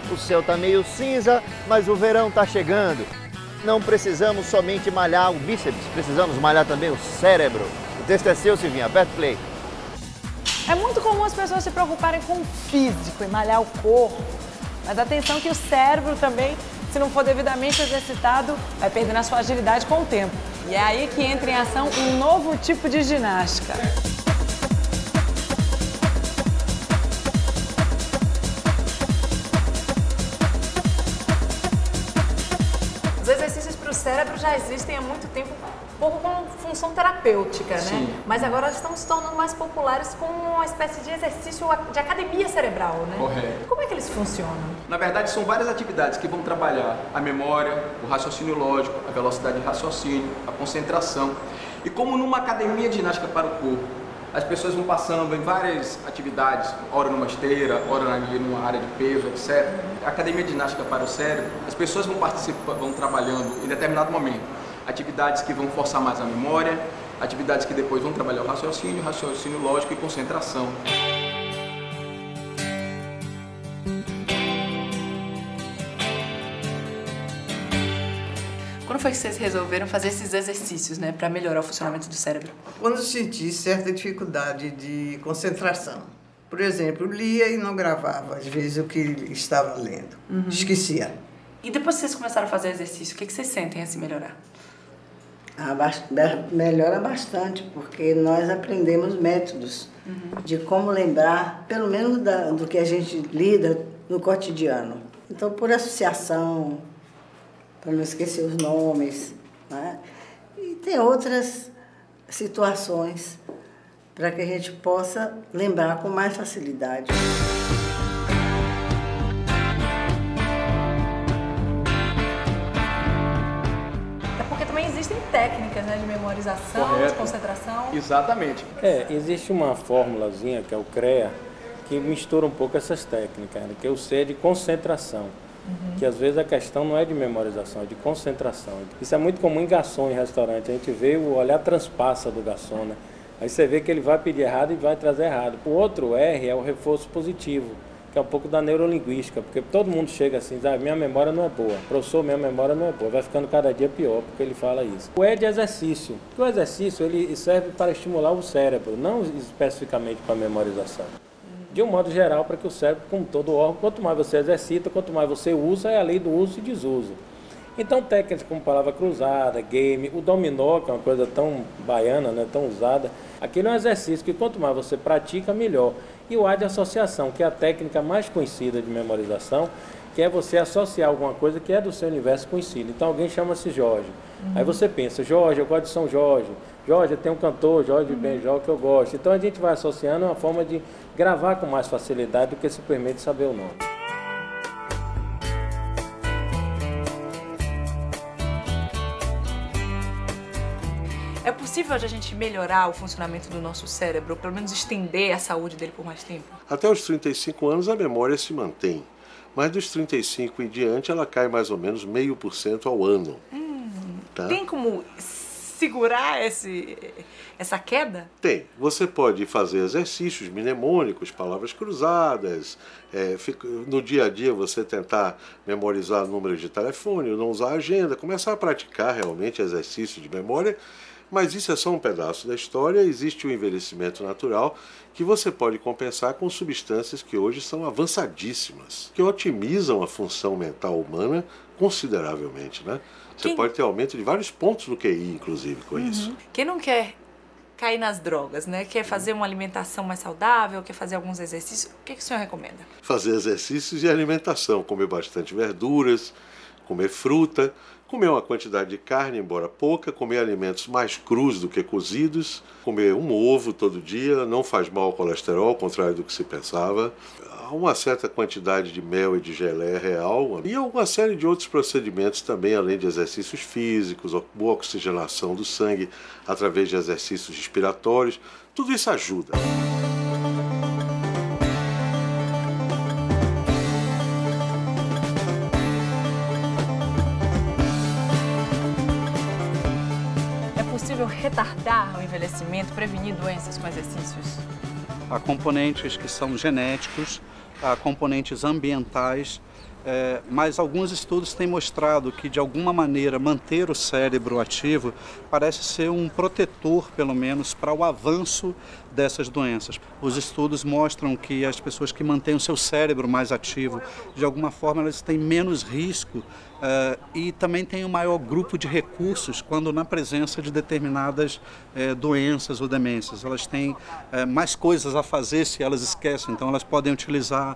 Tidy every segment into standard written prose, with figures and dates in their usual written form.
O céu tá meio cinza, mas o verão tá chegando. Não precisamos somente malhar o bíceps, precisamos malhar também o cérebro. O texto é seu, Silvinha, aperta o play. É muito comum as pessoas se preocuparem com o físico e malhar o corpo. Mas atenção que o cérebro também, se não for devidamente exercitado, vai perdendo a sua agilidade com o tempo. E é aí que entra em ação um novo tipo de ginástica. Os exercícios para o cérebro já existem há muito tempo, um pouco com função terapêutica, né? Sim. Mas agora estão se tornando mais populares como uma espécie de exercício de academia cerebral, né? Correto. Como é que eles funcionam? Na verdade, são várias atividades que vão trabalhar a memória, o raciocínio lógico, a velocidade de raciocínio, a concentração. E como numa academia de ginástica para o corpo, as pessoas vão passando em várias atividades, ora numa esteira, ora numa área de peso, etc. A academia de ginástica para o cérebro, as pessoas vão trabalhando em determinado momento atividades que vão forçar mais a memória, atividades que depois vão trabalhar o raciocínio lógico e concentração. Quando foi que vocês resolveram fazer esses exercícios, né, para melhorar o funcionamento do cérebro? Quando eu senti certa dificuldade de concentração. Por exemplo, lia e não gravava, às vezes, o que estava lendo. Esquecia. E depois que vocês começaram a fazer exercício, o que vocês sentem assim melhorar? Melhora bastante, porque nós aprendemos métodos de como lembrar, pelo menos do que a gente lida no cotidiano. Então, por associação, para não esquecer os nomes, né? E tem outras situações para que a gente possa lembrar com mais facilidade. Existem técnicas, né, de memorização, Correto. de concentração. Exatamente. Existe uma formulazinha, que é o CREA, que mistura um pouco essas técnicas, né, que é o C de concentração. Que às vezes a questão não é de memorização, é de concentração. Isso é muito comum em garçom, em restaurante. A gente vê o olhar transpassa do garçom, né? Aí você vê que ele vai pedir errado e vai trazer errado. O outro R é o reforço positivo, que é um pouco da neurolinguística, porque todo mundo chega assim, minha memória não é boa, professor, minha memória não é boa, vai ficando cada dia pior, porque ele fala isso. O E de exercício, o exercício ele serve para estimular o cérebro, não especificamente para memorização. De um modo geral, para que o cérebro, como todo órgão, quanto mais você exercita, quanto mais você usa, é a lei do uso e desuso. Então, técnicas como palavra cruzada, game, o dominó, que é uma coisa tão baiana, né, tão usada, aquele é um exercício que quanto mais você pratica, melhor. E o A de associação, que é a técnica mais conhecida de memorização, que é você associar alguma coisa que é do seu universo conhecido. Então, alguém chama-se Jorge. Aí você pensa, Jorge, eu gosto de São Jorge. Jorge, tem um cantor, Jorge Benjol, que eu gosto. Então, a gente vai associando uma forma de gravar com mais facilidade do que simplesmente saber o nome. É possível a gente melhorar o funcionamento do nosso cérebro, ou pelo menos estender a saúde dele por mais tempo? Até os 35 anos a memória se mantém, mas dos 35 em diante ela cai mais ou menos 0,5% ao ano. Tá? Tem como segurar essa queda? Tem. Você pode fazer exercícios mnemônicos, palavras cruzadas, no dia a dia você tentar memorizar números de telefone, não usar agenda, começar a praticar realmente exercício de memória. Mas isso é só um pedaço da história, existe o envelhecimento natural que você pode compensar com substâncias que hoje são avançadíssimas, que otimizam a função mental humana consideravelmente, né? Você pode ter aumento de vários pontos no QI, inclusive, com isso. Quem não quer cair nas drogas, né? Quer fazer uma alimentação mais saudável, quer fazer alguns exercícios, o que o senhor recomenda? Fazer exercícios e alimentação, comer bastante verduras, comer fruta, comer uma quantidade de carne, embora pouca, comer alimentos mais crus do que cozidos, comer um ovo todo dia, não faz mal ao colesterol, ao contrário do que se pensava. Há uma certa quantidade de mel e de geleia real e uma série de outros procedimentos também, além de exercícios físicos, boa oxigenação do sangue através de exercícios respiratórios. Tudo isso ajuda. É possível retardar o envelhecimento, prevenir doenças com exercícios? Há componentes que são genéticos, a componentes ambientais, mas alguns estudos têm mostrado que, de alguma maneira, manter o cérebro ativo parece ser um protetor, pelo menos, para o avanço dessas doenças. Os estudos mostram que as pessoas que mantêm o seu cérebro mais ativo, de alguma forma, elas têm menos risco e também têm um maior grupo de recursos quando na presença de determinadas doenças ou demências. Elas têm mais coisas a fazer se elas esquecem, então elas podem utilizar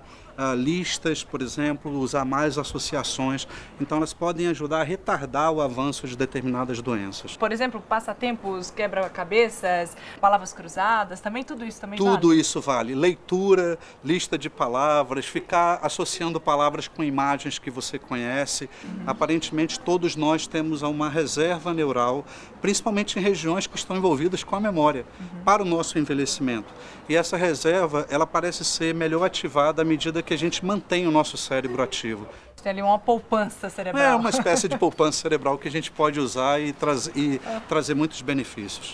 listas, por exemplo, usar mais associações, então elas podem ajudar a retardar o avanço de determinadas doenças. Por exemplo, passatempos, quebra-cabeças, palavras cruzadas, também tudo isso também vale? Tudo isso vale. Leitura, lista de palavras, ficar associando palavras com imagens que você conhece. Aparentemente todos nós temos uma reserva neural, principalmente em regiões que estão envolvidas com a memória, para o nosso envelhecimento. E essa reserva, ela parece ser melhor ativada à medida que a gente mantém o nosso cérebro ativo. Tem ali uma poupança cerebral. É uma espécie de poupança cerebral que a gente pode usar e trazer muitos benefícios.